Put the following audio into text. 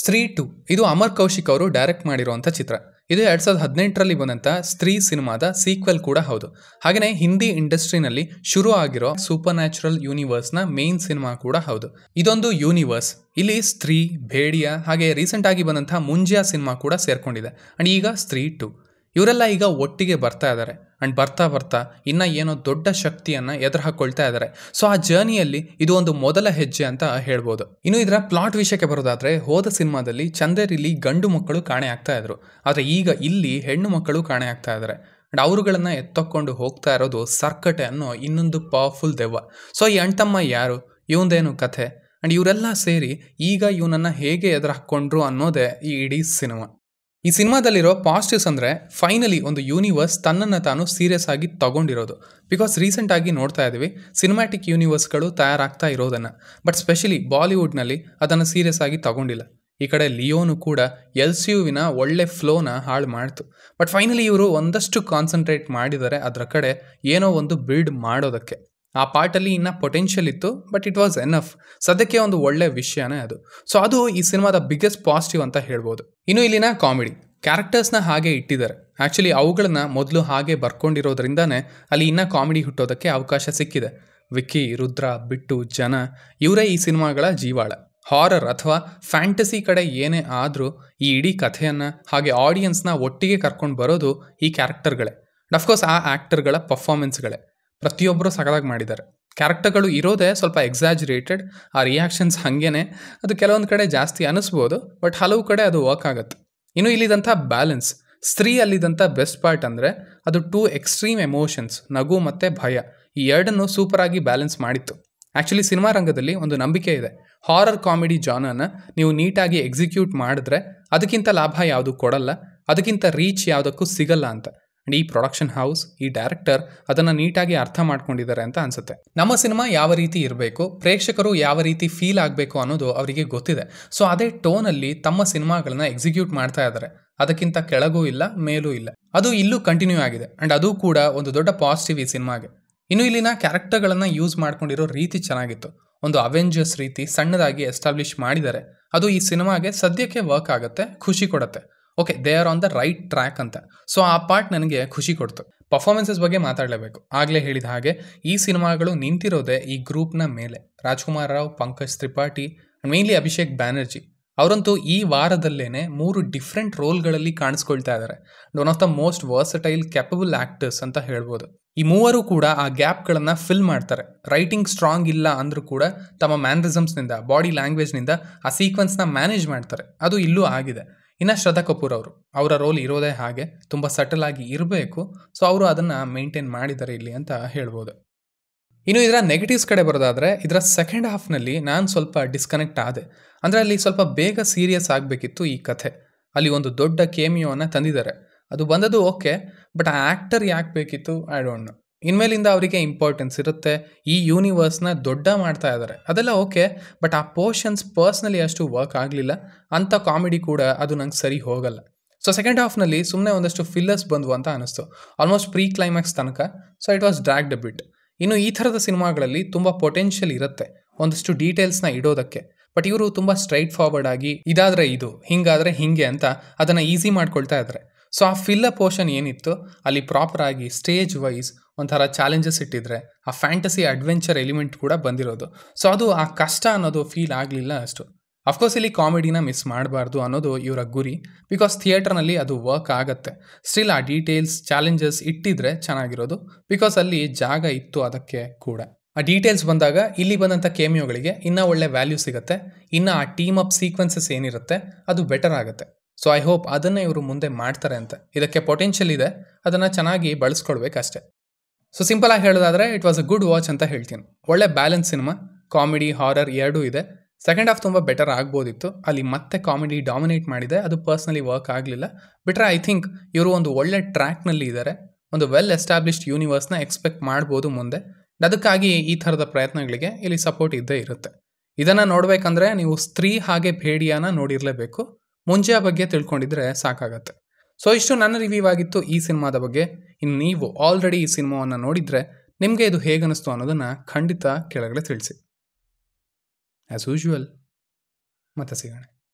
ಸ್ತ್ರೀ 2 ಇದು ಅಮರ್ ಕೌಶಿಕ್ ಅವರು ಡೈರೆಕ್ಟ್ ಮಾಡಿರುವಂಥ ಚಿತ್ರ. ಇದು 2018ರಲ್ಲಿ ಬಂದಂಥ ಸ್ತ್ರೀ ಸಿನಿಮಾದ ಸೀಕ್ವೆಲ್ ಕೂಡ ಹೌದು. ಹಾಗೆಯೇ ಹಿಂದಿ ಇಂಡಸ್ಟ್ರಿನಲ್ಲಿ ಶುರು ಆಗಿರೋ ಸೂಪರ್ ನ್ಯಾಚುರಲ್ ಯೂನಿವರ್ಸ್ನ ಮೇನ್ ಸಿನಿಮಾ ಕೂಡ ಹೌದು. ಇದೊಂದು ಯೂನಿವರ್ಸ್. ಇಲ್ಲಿ ಸ್ತ್ರೀ, ಭೇಡಿಯಾ ಹಾಗೆ ರೀಸೆಂಟ್ ಆಗಿ ಬಂದಂಥ ಮುಂಜಿಯಾ ಸಿನಿಮಾ ಕೂಡ ಸೇರ್ಕೊಂಡಿದೆ. ಅಂಡ್ ಈಗ ಸ್ತ್ರೀ 2 ಇವರೆಲ್ಲ ಈಗ ಒಟ್ಟಿಗೆ ಬರ್ತಾ ಇದ್ದಾರೆ. ಅಂಡ್ ಬರ್ತಾ ಬರ್ತಾ ಇನ್ನ ಏನೋ ದೊಡ್ಡ ಶಕ್ತಿಯನ್ನ ಎದುರು ಹಾಕೊಳ್ತಾ ಇದ್ದಾರೆ. ಸೊ ಆ ಜರ್ನಿಯಲ್ಲಿ ಇದು ಒಂದು ಮೊದಲ ಹೆಜ್ಜೆ ಅಂತ ಹೇಳ್ಬೋದು. ಇನ್ನು ಇದರ ಪ್ಲಾಟ್ ವಿಷಯಕ್ಕೆ ಬರೋದಾದ್ರೆ, ಹೋದ ಸಿನಿಮಾದಲ್ಲಿ ಚಂದೇರಿಲಿ ಗಂಡು ಮಕ್ಕಳು ಕಾಣೆ ಆಗ್ತಾ ಇದ್ರು, ಆದ್ರೆ ಈಗ ಇಲ್ಲಿ ಹೆಣ್ಣು ಮಕ್ಕಳು ಕಾಣೆ ಆಗ್ತಾ ಇದ್ದಾರೆ. ಅಂಡ್ ಅವರುಗಳನ್ನ ಎತ್ತಕೊಂಡು ಹೋಗ್ತಾ ಇರೋದು ಸರ್ಕಟೆ ಅನ್ನೋ ಇನ್ನೊಂದು ಪವರ್ಫುಲ್ ದೆವ್ವ. ಸೊ ಈ ಅಣ್ತಮ್ಮ ಯಾರು, ಇವಂದೇನು ಕಥೆ, ಅಂಡ್ ಇವರೆಲ್ಲ ಸೇರಿ ಈಗ ಇವನನ್ನ ಹೇಗೆ ಎದುರು ಹಾಕೊಂಡ್ರು ಅನ್ನೋದೇ ಈ ಇಡೀ ಸಿನಿಮಾ. ಈ ಸಿನಿಮಾದಲ್ಲಿರೋ ಪಾಸಿಟಿವ್ಸ್ ಅಂದರೆ, ಫೈನಲಿ ಒಂದು ಯೂನಿವರ್ಸ್ ತನ್ನನ್ನು ತಾನು ಸೀರಿಯಸ್ ಆಗಿ ತಗೊಂಡಿರೋದು. ಬಿಕಾಸ್ ರೀಸೆಂಟಾಗಿ ನೋಡ್ತಾ ಇದ್ದೀವಿ ಸಿನಿಮ್ಯಾಟಿಕ್ ಯೂನಿವರ್ಸ್ಗಳು ತಯಾರಾಗ್ತಾ ಇರೋದನ್ನು, ಬಟ್ ಸ್ಪೆಷಲಿ ಬಾಲಿವುಡ್ನಲ್ಲಿ ಅದನ್ನು ಸೀರಿಯಸ್ ಆಗಿ ತಗೊಂಡಿಲ್ಲ. ಈ ಕಡೆ ಲಿಯೋನು ಕೂಡ LCUವಿನ ಒಳ್ಳೆ ಫ್ಲೋನ ಹಾಳು ಮಾಡ್ತು. ಬಟ್ ಫೈನಲಿ ಇವರು ಒಂದಷ್ಟು ಕಾನ್ಸಂಟ್ರೇಟ್ ಮಾಡಿದ್ದಾರೆ ಅದರ ಕಡೆ, ಏನೋ ಒಂದು ಬಿಲ್ಡ್ ಮಾಡೋದಕ್ಕೆ. ಆ ಪಾರ್ಟಲ್ಲಿ ಇನ್ನೂ ಪೊಟೆನ್ಷಿಯಲ್ ಇತ್ತು, ಬಟ್ ಇಟ್ ವಾಸ್ ಎನಫ್. ಸದ್ಯಕ್ಕೆ ಒಂದು ಒಳ್ಳೆ ವಿಷಯನೇ ಅದು. ಸೊ ಅದು ಈ ಸಿನಿಮಾದ ಬಿಗ್ಗೆಸ್ಟ್ ಪಾಸಿಟಿವ್ ಅಂತ ಹೇಳ್ಬೋದು. ಇನ್ನು ಇಲ್ಲಿನ ಕಾಮಿಡಿ ಕ್ಯಾರೆಕ್ಟರ್ಸ್ನ ಹಾಗೆ ಇಟ್ಟಿದ್ದಾರೆ. ಆ್ಯಕ್ಚುಲಿ ಅವುಗಳನ್ನ ಮೊದಲು ಹಾಗೆ ಬರ್ಕೊಂಡಿರೋದ್ರಿಂದಾನೇ ಅಲ್ಲಿ ಇನ್ನೂ ಕಾಮಿಡಿ ಹುಟ್ಟೋದಕ್ಕೆ ಅವಕಾಶ ಸಿಕ್ಕಿದೆ. ವಿಕ್ಕಿ, ರುದ್ರ, ಬಿಟ್ಟು, ಜನ ಇವರೇ ಈ ಸಿನಿಮಾಗಳ ಜೀವಾಳ. ಹಾರರ್ ಅಥವಾ ಫ್ಯಾಂಟಸಿ ಕಡೆ ಏನೇ ಆದರೂ ಈ ಇಡೀ ಕಥೆಯನ್ನು ಹಾಗೆ ಆಡಿಯನ್ಸ್ನ ಒಟ್ಟಿಗೆ ಕರ್ಕೊಂಡು ಬರೋದು ಈ ಕ್ಯಾರೆಕ್ಟರ್ಗಳೇ. ಅಫ್ಕೋರ್ಸ್ ಆ ಆ್ಯಕ್ಟರ್ಗಳ ಪರ್ಫಾರ್ಮೆನ್ಸ್ಗಳೇ. ಪ್ರತಿಯೊಬ್ಬರು ಸಖತ್ತಾಗಿ ಮಾಡಿದ್ದಾರೆ. ಕ್ಯಾರೆಕ್ಟರ್ಗಳು ಇರೋದೇ ಸ್ವಲ್ಪ ಎಕ್ಸಾಜರೇಟೆಡ್, ಆ ರಿಯಾಕ್ಷನ್ಸ್ ಹಾಗೇನೆ, ಅದು ಕೆಲವೊಂದು ಕಡೆ ಜಾಸ್ತಿ ಅನ್ನಿಸ್ಬೋದು, ಬಟ್ ಹಲವು ಕಡೆ ಅದು ವರ್ಕ್ ಆಗುತ್ತೆ. ಇನ್ನು ಇಲ್ಲಿದಂಥ ಬ್ಯಾಲೆನ್ಸ್, ಸ್ತ್ರೀ ಅಲ್ಲಿದ್ದಂಥ ಬೆಸ್ಟ್ ಪಾರ್ಟ್ ಅಂದರೆ ಅದು 2 ಎಕ್ಸ್ಟ್ರೀಮ್ ಎಮೋಷನ್ಸ್, ನಗು ಮತ್ತು ಭಯ, ಈ ಎರಡನ್ನು ಸೂಪರಾಗಿ ಬ್ಯಾಲೆನ್ಸ್ ಮಾಡಿತ್ತು. ಆ್ಯಕ್ಚುಲಿ ಸಿನಿಮಾ ರಂಗದಲ್ಲಿ ಒಂದು ನಂಬಿಕೆ ಇದೆ, ಹಾರರ್ ಕಾಮಿಡಿ ಜಾನರ್ನ ನೀವು ನೀಟಾಗಿ ಎಕ್ಸಿಕ್ಯೂಟ್ ಮಾಡಿದ್ರೆ ಅದಕ್ಕಿಂತ ಲಾಭ ಯಾವುದು ಕೊಡಲ್ಲ, ಅದಕ್ಕಿಂತ ರೀಚ್ ಯಾವುದಕ್ಕೂ ಸಿಗಲ್ಲ ಅಂತ. ಅಂಡ್ ಈ ಪ್ರೊಡಕ್ಷನ್ ಹೌಸ್, ಈ ಡೈರೆಕ್ಟರ್ ಅದನ್ನು ನೀಟಾಗಿ ಅರ್ಥ ಮಾಡ್ಕೊಂಡಿದ್ದಾರೆ ಅಂತ ಅನ್ಸುತ್ತೆ. ನಮ್ಮ ಸಿನಿಮಾ ಯಾವ ರೀತಿ ಇರಬೇಕು, ಪ್ರೇಕ್ಷಕರು ಯಾವ ರೀತಿ ಫೀಲ್ ಆಗಬೇಕು ಅನ್ನೋದು ಅವರಿಗೆ ಗೊತ್ತಿದೆ. ಸೊ ಅದೇ ಟೋನಲ್ಲಿ ತಮ್ಮ ಸಿನಿಮಾಗಳನ್ನ ಎಕ್ಸಿಕ್ಯೂಟ್ ಮಾಡ್ತಾ ಇದ್ದಾರೆ. ಅದಕ್ಕಿಂತ ಕೆಳಗೂ ಇಲ್ಲ, ಮೇಲೂ ಇಲ್ಲ. ಅದು ಇಲ್ಲೂ ಕಂಟಿನ್ಯೂ ಆಗಿದೆ. ಅಂಡ್ ಅದು ಕೂಡ ಒಂದು ದೊಡ್ಡ ಪಾಸಿಟಿವ್ ಈ ಸಿನಿಮಾಗೆ. ಇನ್ನು ಇಲ್ಲಿನ ಕ್ಯಾರೆಕ್ಟರ್ಗಳನ್ನು ಯೂಸ್ ಮಾಡ್ಕೊಂಡಿರೋ ರೀತಿ ಚೆನ್ನಾಗಿತ್ತು. ಒಂದು ಅವೆಂಜರ್ಸ್ ರೀತಿ ಸಣ್ಣದಾಗಿ ಎಸ್ಟಾಬ್ಲಿಷ್ ಮಾಡಿದ್ದಾರೆ. ಅದು ಈ ಸಿನಿಮಾಗೆ ಸದ್ಯಕ್ಕೆ ವರ್ಕ್ ಆಗುತ್ತೆ, ಖುಷಿ ಕೊಡುತ್ತೆ. Okay, they are on the right track ಅಂತ. ಸೊ ಆ ಪಾರ್ಟ್ ನನಗೆ ಖುಷಿ ಕೊಡ್ತು. ಪರ್ಫಾರ್ಮೆನ್ಸಸ್ ಬಗ್ಗೆ ಮಾತಾಡಲೇಬೇಕು. ಆಗಲೇ ಹೇಳಿದ ಹಾಗೆ ಈ ಸಿನಿಮಾಗಳು ನಿಂತಿರೋದೇ ಈ ಗ್ರೂಪ್ನ ಮೇಲೆ. ರಾಜ್ಕುಮಾರ್ ರಾವ್, ಪಂಕಜ್ ತ್ರಿಪಾಠಿ ಅಂಡ್ ಮೇನ್ಲಿ ಅಭಿಷೇಕ್ ಬ್ಯಾನರ್ಜಿ ಅವರಂತೂ ಈ ವಾರದಲ್ಲೇನೆ 3 ಡಿಫ್ರೆಂಟ್ ರೋಲ್ಗಳಲ್ಲಿ ಕಾಣಿಸ್ಕೊಳ್ತಾ ಇದ್ದಾರೆ. One of the most versatile capable actors ಅಂತ ಹೇಳ್ಬೋದು. ಈ ಮೂವರು ಕೂಡ ಆ ಗ್ಯಾಪ್ಗಳನ್ನು ಫಿಲ್ ಮಾಡ್ತಾರೆ. ರೈಟಿಂಗ್ ಸ್ಟ್ರಾಂಗ್ ಇಲ್ಲ ಅಂದರೂ ಕೂಡ ತಮ್ಮ ಮ್ಯಾನರಿಸಮ್ಸ್ನಿಂದ, ಬಾಡಿ ಲ್ಯಾಂಗ್ವೇಜ್ನಿಂದ ಆ ಸೀಕ್ವೆನ್ಸ್ನ ಮ್ಯಾನೇಜ್ ಮಾಡ್ತಾರೆ. ಅದು ಇಲ್ಲೂ ಆಗಿದೆ. ಇನ್ನು ಶ್ರದ್ಧಾ ಕಪೂರ್ ಅವರ ರೋಲ್ ಇರೋದೇ ಹಾಗೆ, ತುಂಬ ಸಟಲ್ ಆಗಿ ಇರಬೇಕು. ಸೊ ಅವರು ಅದನ್ನು ಮೇಂಟೈನ್ ಮಾಡಿದ್ದಾರೆ ಇಲ್ಲಿ ಅಂತ ಹೇಳ್ಬೋದು. ಇನ್ನು ಇದರ ನೆಗೆಟಿವ್ಸ್ ಕಡೆ ಬರೋದಾದರೆ, ಇದರ ಸೆಕೆಂಡ್ ಹಾಫ್ನಲ್ಲಿ ನಾನು ಸ್ವಲ್ಪ ಡಿಸ್ಕನೆಕ್ಟ್ ಆದೆ. ಅಂದರೆ ಅಲ್ಲಿ ಸ್ವಲ್ಪ ಬೇಗ ಸೀರಿಯಸ್ ಆಗಬೇಕಿತ್ತು ಈ ಕಥೆ. ಅಲ್ಲಿ ಒಂದು ದೊಡ್ಡ ಕೇಮಿಯೋವನ್ನು ತಂದಿದ್ದಾರೆ, ಅದು ಬಂದದ್ದು ಓಕೆ, ಬಟ್ ಆ ಆ್ಯಕ್ಟರ್ ಯಾಕೆ ಬೇಕಿತ್ತು ಐ ಡೋಂಟ್ ನೋ. ಇನ್ಮೇಲಿಂದ ಅವರಿಗೆ ಇಂಪಾರ್ಟೆನ್ಸ್ ಇರುತ್ತೆ, ಈ ಯೂನಿವರ್ಸ್ನ ದೊಡ್ಡ ಮಾಡ್ತಾ ಇದ್ದಾರೆ, ಅದೆಲ್ಲ ಓಕೆ, ಬಟ್ ಆ ಪೋರ್ಷನ್ಸ್ ಪರ್ಸ್ನಲಿ ಅಷ್ಟು ವರ್ಕ್ ಆಗಲಿಲ್ಲ. ಅಂಥ ಕಾಮಿಡಿ ಕೂಡ ಅದು ನಂಗೆ ಸರಿ ಹೋಗಲ್ಲ. ಸೊ ಸೆಕೆಂಡ್ ಹಾಫ್ನಲ್ಲಿ ಸುಮ್ಮನೆ ಒಂದಷ್ಟು ಫಿಲ್ಲರ್ಸ್ ಬಂದ್ವು ಅಂತ ಅನ್ನಿಸ್ತು, ಆಲ್ಮೋಸ್ಟ್ ಪ್ರೀ ಕ್ಲೈಮ್ಯಾಕ್ಸ್ ತನಕ. ಸೊ ಇಟ್ ವಾಸ್ ಡ್ರ್ಯಾಗ್ಡ್ ಅ ಬಿಟ್. ಇನ್ನು ಈ ಥರದ ಸಿನಿಮಾಗಳಲ್ಲಿ ತುಂಬ ಪೊಟೆನ್ಷಿಯಲ್ ಇರುತ್ತೆ ಒಂದಷ್ಟು ಡೀಟೇಲ್ಸ್ನ ಇಡೋದಕ್ಕೆ, ಬಟ್ ಇವರು ತುಂಬ ಸ್ಟ್ರೈಟ್ ಫಾರ್ವರ್ಡ್ ಆಗಿ ಇದಾದರೆ ಇದು, ಹಿಂಗಾದರೆ ಹಿಂಗೆ ಅಂತ ಅದನ್ನು ಈಸಿ ಮಾಡ್ಕೊಳ್ತಾ ಇದ್ದಾರೆ. ಸೊ ಆ ಫಿಲ್ಲರ್ ಪೋರ್ಷನ್ ಏನಿತ್ತು ಅಲ್ಲಿ ಪ್ರಾಪರಾಗಿ ಸ್ಟೇಜ್ ವೈಸ್ ಒಂಥರ ಚಾಲೆಂಜಸ್ ಇಟ್ಟಿದ್ರೆ ಆ ಫ್ಯಾಂಟಸಿ ಅಡ್ವೆಂಚರ್ ಎಲಿಮೆಂಟ್ ಕೂಡ ಬಂದಿರೋದು. ಸೊ ಅದು ಆ ಕಷ್ಟ ಅನ್ನೋದು ಫೀಲ್ ಆಗಲಿಲ್ಲ ಅಷ್ಟು. ಅಫ್ಕೋರ್ಸ್ ಇಲ್ಲಿ ಕಾಮಿಡಿನ ಮಿಸ್ ಮಾಡಬಾರ್ದು ಅನ್ನೋದು ಇವರ ಗುರಿ, ಬಿಕಾಸ್ ಥಿಯೇಟರ್ನಲ್ಲಿ ಅದು ವರ್ಕ್ ಆಗುತ್ತೆ. ಸ್ಟಿಲ್ ಆ ಡೀಟೇಲ್ಸ್, ಚಾಲೆಂಜಸ್ ಇಟ್ಟಿದ್ರೆ ಚೆನ್ನಾಗಿರೋದು, ಬಿಕಾಸ್ ಅಲ್ಲಿ ಜಾಗ ಇತ್ತು ಅದಕ್ಕೆ ಕೂಡ. ಆ ಡೀಟೇಲ್ಸ್ ಬಂದಾಗ ಇಲ್ಲಿ ಬಂದಂಥ ಕೇಮಿಯೋಗಳಿಗೆ ಇನ್ನೂ ಒಳ್ಳೆ ವ್ಯಾಲ್ಯೂ ಸಿಗುತ್ತೆ. ಇನ್ನು ಆ ಟೀಮ್ ಅಪ್ ಸೀಕ್ವೆನ್ಸಸ್ ಏನಿರುತ್ತೆ ಅದು ಬೆಟರ್ ಆಗುತ್ತೆ. ಸೊ ಐ ಹೋಪ್ ಅದನ್ನೇ ಇವರು ಮುಂದೆ ಮಾಡ್ತಾರೆ ಅಂತ. ಇದಕ್ಕೆ ಪೊಟೆನ್ಷಿಯಲ್ ಇದೆ, ಅದನ್ನು ಚೆನ್ನಾಗಿ ಬಳಸ್ಕೊಳ್ಬೇಕಷ್ಟೆ. ಸೊ ಸಿಂಪಲ್ ಆಗಿ ಹೇಳೋದಾದರೆ it was a good watch ಅಂತ ಹೇಳ್ತೀನಿ. ಒಳ್ಳೆ ಬ್ಯಾಲೆನ್ಸ್ ಸಿನಿಮಾ, ಕಾಮಿಡಿ ಹಾರರ್ ಎರಡೂ ಇದೆ. ಸೆಕೆಂಡ್ ಹಾಫ್ ತುಂಬ ಬೆಟರ್ ಆಗ್ಬೋದಿತ್ತು, ಅಲ್ಲಿ ಮತ್ತೆ ಕಾಮಿಡಿ ಡಾಮಿನೇಟ್ ಮಾಡಿದೆ, ಅದು ಪರ್ಸ್ನಲಿ ವರ್ಕ್ ಆಗಲಿಲ್ಲ. ಬಿಟ್ರೆ ಐ ಥಿಂಕ್ ಇವರು ಒಂದು ಒಳ್ಳೆ ಟ್ರ್ಯಾಕ್ನಲ್ಲಿ ಇದ್ದಾರೆ. ಒಂದು ವೆಲ್ ಎಸ್ಟಾಬ್ಲಿಷ್ಡ್ ಯೂನಿವರ್ಸ್ನ ಎಕ್ಸ್ಪೆಕ್ಟ್ ಮಾಡ್ಬೋದು ಮುಂದೆ. ಅದಕ್ಕಾಗಿ ಈ ಥರದ ಪ್ರಯತ್ನಗಳಿಗೆ ಇಲ್ಲಿ ಸಪೋರ್ಟ್ ಇದ್ದೇ ಇರುತ್ತೆ. ಇದನ್ನು ನೋಡಬೇಕಂದ್ರೆ ನೀವು ಸ್ತ್ರೀ ಹಾಗೆ ಭೇಡಿಯಾನ ನೋಡಿರಲೇಬೇಕು. ಮುಂಜಿಯಾ ಬಗ್ಗೆ ತಿಳ್ಕೊಂಡಿದ್ರೆ ಸಾಕಾಗತ್ತೆ. ಸೊ ಇಷ್ಟು ನನ್ನ ರಿವ್ಯೂ ಆಗಿತ್ತು ಈ ಸಿನಿಮಾದ ಬಗ್ಗೆ. ಇನ್ನು ನೀವು ಆಲ್ರೆಡಿ ಈ ಸಿನಿಮಾವನ್ನು ನೋಡಿದರೆ ನಿಮಗೆ ಇದು ಹೇಗನ್ನಿಸ್ತು ಅನ್ನೋದನ್ನು ಖಂಡಿತ ಕೆಳಗಡೆ ತಿಳಿಸಿ. ಆ್ಯಸ್ ಯೂಶುವಲ್ ಮತ್ತೆ ಸಿಗೋಣ.